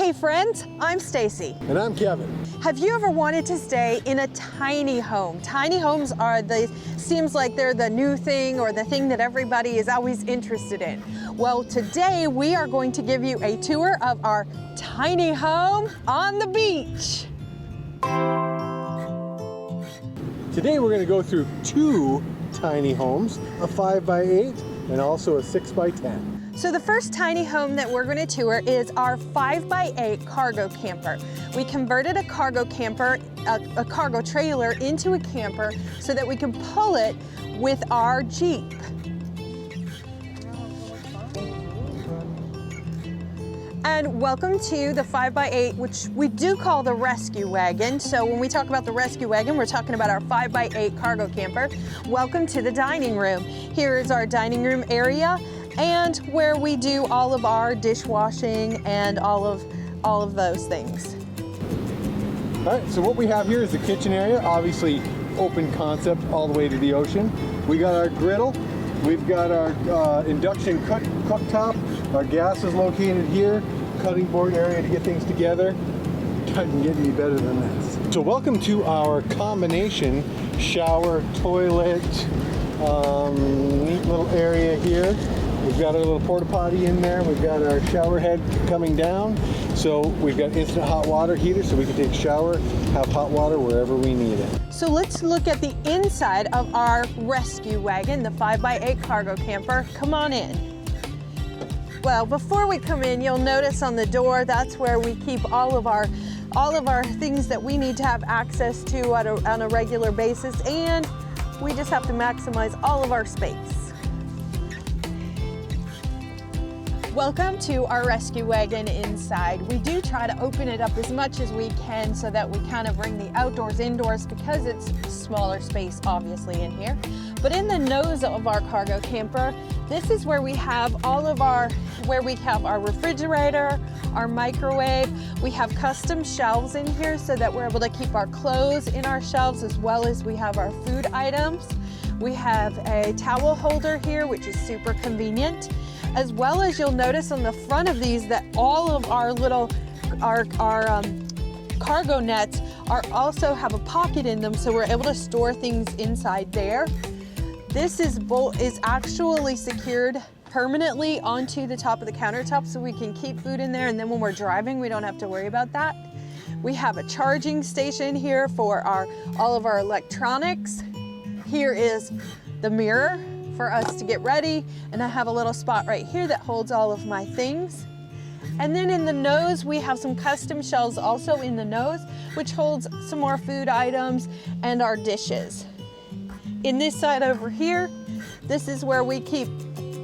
Hey friends, I'm Stacy. And I'm Kevin. Have you ever wanted to stay in a tiny home? Tiny homes seems like they're the new thing or the thing that everybody is always interested in. Well, today we are going to give you a tour of our tiny home on the beach. Today we're going to go through two tiny homes, a 5x8 and also a 6x10. So the first tiny home that we're going to tour is our 5x8 cargo camper. We converted a cargo camper, a cargo trailer into a camper so that we can pull it with our Jeep. And welcome to the 5x8, which we do call the rescue wagon. So when we talk about the rescue wagon, we're talking about our 5x8 cargo camper. Welcome to the dining room. Here is our dining room area and where we do all of our dishwashing and all of those things. All right, so what we have here is the kitchen area, obviously open concept all the way to the ocean. We got our griddle, we've got our induction cooktop, our gas is located here, cutting board area to get things together. Doesn't get any better than this. So welcome to our combination shower, toilet, neat little area here. We've got our little porta potty in there. We've got our shower head coming down. So we've got instant hot water heater so we can take a shower, have hot water wherever we need it. So let's look at the inside of our rescue wagon, the 5x8 cargo camper. Come on in. Well, before we come in, you'll notice on the door, that's where we keep all of our things that we need to have access to on a regular basis, and we just have to maximize all of our space. Welcome to our rescue wagon inside. We do try to open it up as much as we can so that we kind of bring the outdoors indoors because it's smaller space obviously in here. But in the nose of our cargo camper, this is where we have our refrigerator, our microwave. We have custom shelves in here so that we're able to keep our clothes in our shelves as well as we have our food items. We have a towel holder here, which is super convenient. As well as you'll notice on the front of these that all of our cargo nets also have a pocket in them, so we're able to store things inside there. This is actually secured permanently onto the top of the countertop so we can keep food in there, and then when we're driving we don't have to worry about that. We have a charging station here for all of our electronics. Here is the mirror for us to get ready, and I have a little spot right here that holds all of my things. And then in the nose we have some custom shelves also in the nose, which holds some more food items and our dishes. In this side over here, this is where we keep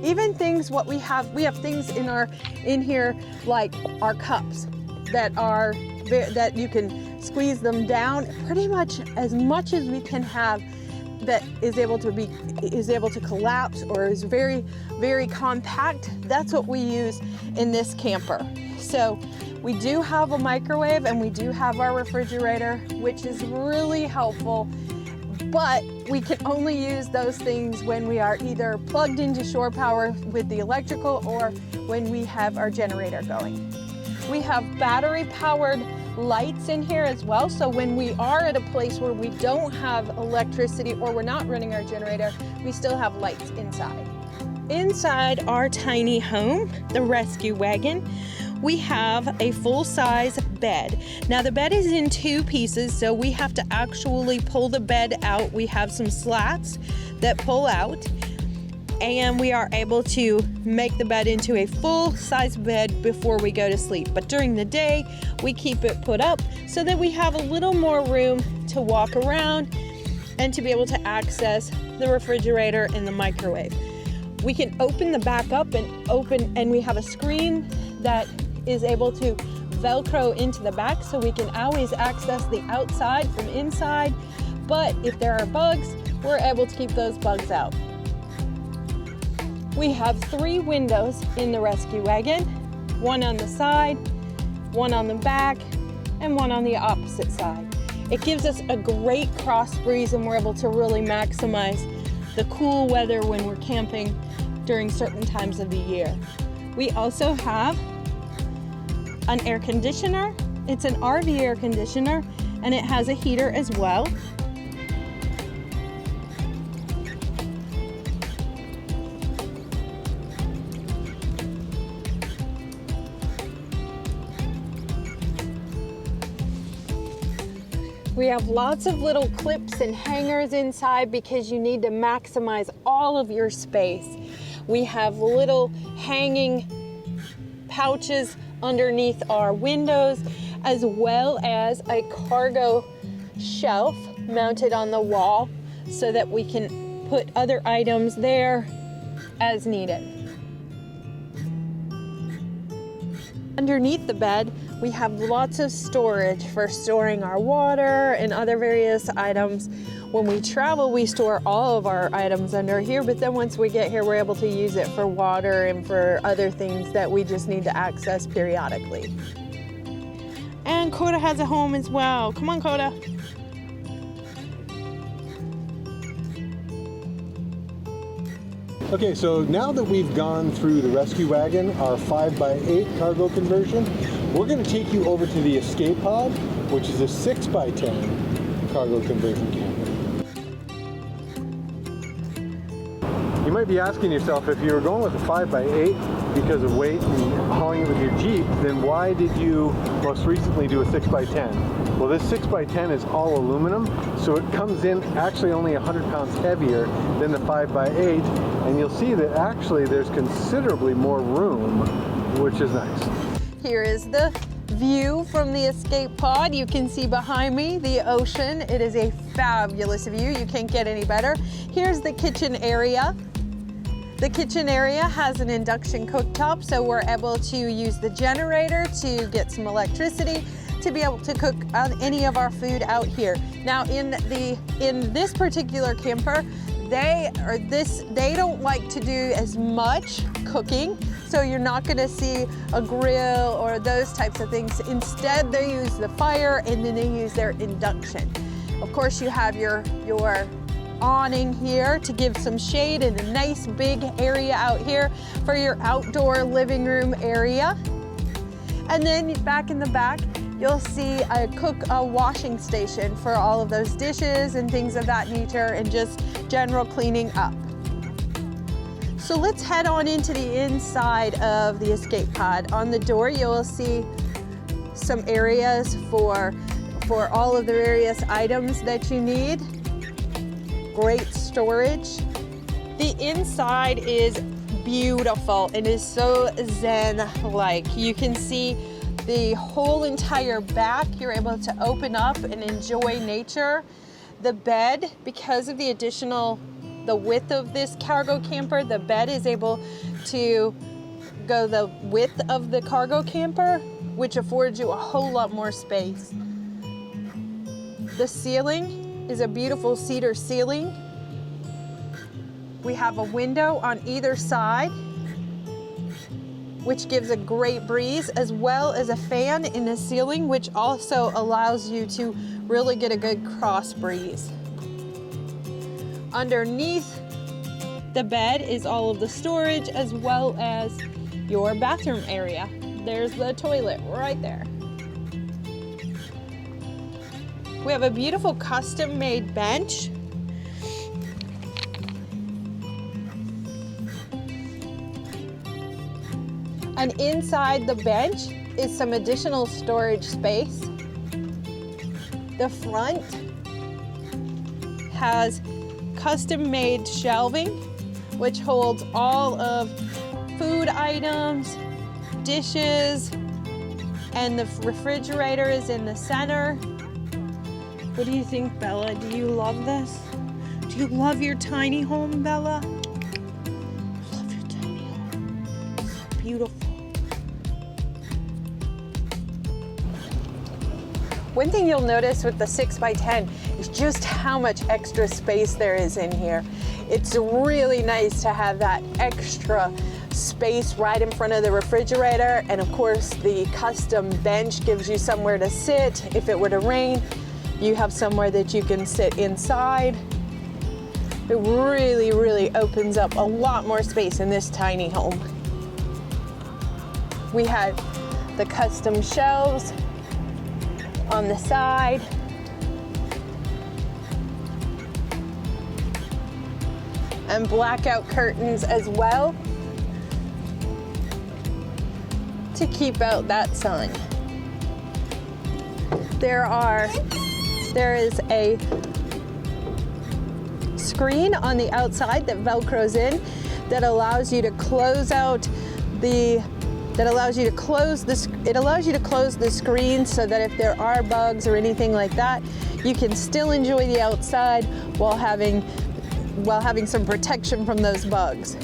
even things we have things in here like our cups that you can squeeze them down pretty much as we can have that is able to collapse or is very, very compact. That's what we use in this camper. So we do have a microwave and we do have our refrigerator, which is really helpful, but we can only use those things when we are either plugged into shore power with the electrical or when we have our generator going. We have battery powered lights in here as well, so when we are at a place where we don't have electricity or we're not running our generator, we still have lights inside. Inside our tiny home, the rescue wagon, we have a full-size bed. Now the bed is in two pieces, so we have to actually pull the bed out. We have some slats that pull out, and we are able to make the bed into a full-size bed before we go to sleep. But during the day, we keep it put up so that we have a little more room to walk around and to be able to access the refrigerator and the microwave. We can open the back up and we have a screen that is able to Velcro into the back so we can always access the outside from inside. But if there are bugs, we're able to keep those bugs out. We have 3 windows in the rescue wagon, one on the side, one on the back, and one on the opposite side. It gives us a great cross breeze and we're able to really maximize the cool weather when we're camping during certain times of the year. We also have an air conditioner. It's an RV air conditioner, and it has a heater as well. We have lots of little clips and hangers inside because you need to maximize all of your space. We have little hanging pouches underneath our windows, as well as a cargo shelf mounted on the wall so that we can put other items there as needed. Underneath the bed, we have lots of storage for storing our water and other various items. When we travel, we store all of our items under here, but then once we get here, we're able to use it for water and for other things that we just need to access periodically. And Coda has a home as well. Come on, Coda. Okay, so now that we've gone through the rescue wagon, our 5x8 cargo conversion, we're going to take you over to the escape pod, which is a 6x10 cargo conversion camper. You might be asking yourself, if you were going with a 5x8 because of weight and hauling it with your Jeep, then why did you most recently do a 6x10? Well, this 6x10 is all aluminum, so it comes in actually only 100 pounds heavier than the 5x8, and you'll see that actually there's considerably more room, which is nice. Here is the view from the escape pod. You can see behind me the ocean. It is a fabulous view. You can't get any better. Here's the kitchen area. The kitchen area has an induction cooktop, so we're able to use the generator to get some electricity to be able to cook any of our food out here. Now in this particular camper, they don't like to do as much cooking, so you're not going to see a grill or those types of things. Instead, they use the fire and then they use their induction. Of course, you have your awning here to give some shade and a nice big area out here for your outdoor living room area. And then back in the back, you'll see a washing station for all of those dishes and things of that nature, and just general cleaning up. So let's head on into the inside of the escape pod. On the door, you'll see some areas for all of the various items that you need. Great storage. The inside is beautiful and is so zen-like. You can see the whole entire back. You're able to open up and enjoy nature. The bed, because of the width of this cargo camper, the bed is able to go the width of the cargo camper, which affords you a whole lot more space. The ceiling is a beautiful cedar ceiling. We have a window on either side, which gives a great breeze, as well as a fan in the ceiling, which also allows you to really get a good cross breeze. Underneath the bed is all of the storage, as well as your bathroom area. There's the toilet right there. We have a beautiful custom-made bench. And inside the bench is some additional storage space. The front has custom-made shelving, which holds all of food items, dishes, and the refrigerator is in the center. What do you think, Bella? Do you love this? Do you love your tiny home, Bella? Love your tiny home. So beautiful. One thing you'll notice with the 6x10 is just how much extra space there is in here. It's really nice to have that extra space right in front of the refrigerator, and of course the custom bench gives you somewhere to sit. If it were to rain, you have somewhere that you can sit inside. It really, really opens up a lot more space in this tiny home. We had the custom shelves on the side. And blackout curtains as well to keep out that sun. There is a screen on the outside that velcros in that allows you to close the screen so that if there are bugs or anything like that, you can still enjoy the outside while having some protection from those bugs.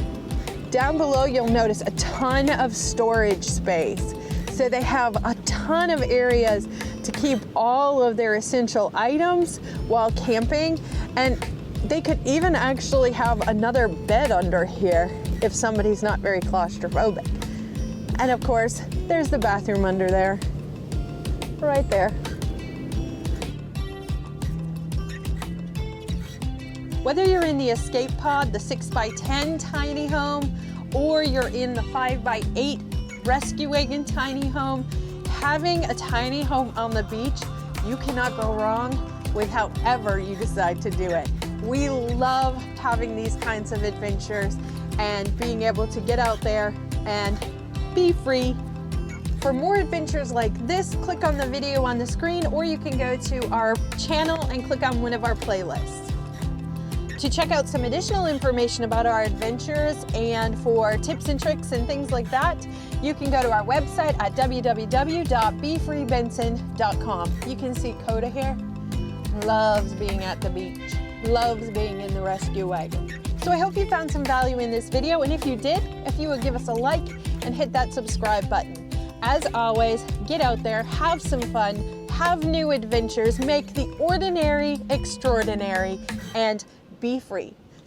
Down below, you'll notice a ton of storage space. So they have a ton of areas to keep all of their essential items while camping. And they could even actually have another bed under here if somebody's not very claustrophobic. And of course, there's the bathroom under there, right there. Whether you're in the Escape Pod, the 6x10 tiny home, or you're in the 5x8 Rescue Wagon tiny home, having a tiny home on the beach, you cannot go wrong with however you decide to do it. We love having these kinds of adventures and being able to get out there and be free. For more adventures like this, click on the video on the screen, or you can go to our channel and click on one of our playlists. To check out some additional information about our adventures and for tips and tricks and things like that, you can go to our website at www.befreebenson.com. You can see Coda here loves being at the beach, loves being in the rescue wagon. So I hope you found some value in this video, and if you did, if you would give us a like and hit that subscribe button. As always, get out there, have some fun, have new adventures, make the ordinary extraordinary, and be free.